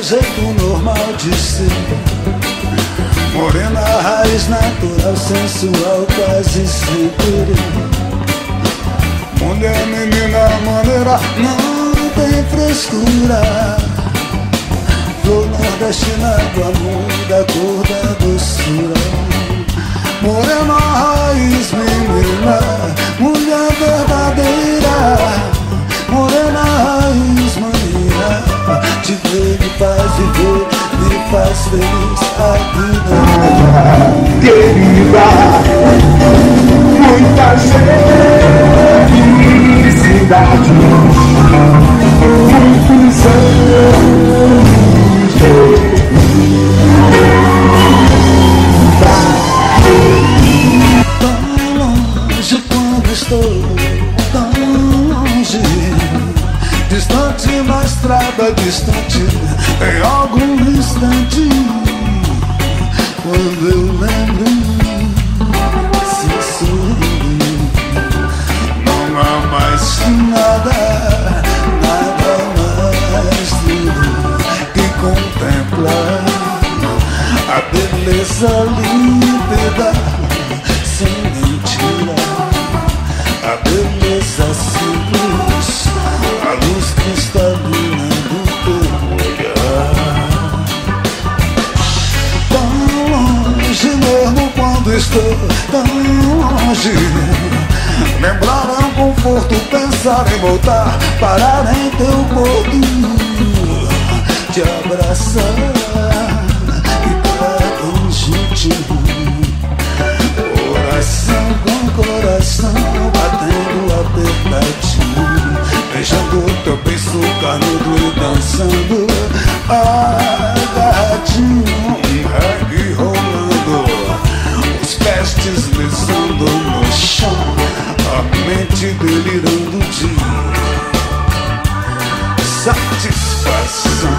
jeito normal de ser. Morena, raiz natural, sensual, quase sem querer. Mulher, menina, maneira, não tem frescura. Flor nordestina do amor, da cor da doçura. Morena, raiz, menina, mulher verdadeira. Morena, raiz, menina, te ver me faz viver, me faz feliz a vida. Querida, muita felicidade, muito sangue. Tão longe quando estou, tão longe, distante na estrada, distante em algum instante. Quando eu lembro, se sorrir, não há mais nada, nada mais duro que contemplar a beleza límpida, sem mentira, a beleza simples, a luz cristalina do teu olhar. Tão longe mesmo quando estou tão longe, lembrar é um conforto, pensar em voltar, parar em teu corpo, te abraçar, ficar tão gentil. Coração com coração, batendo apertadinho, beijando teu beiço canudo e dançando agarradinho. Um reggae rolando, os pés deslizando no chão, a mente delirando de satisfação.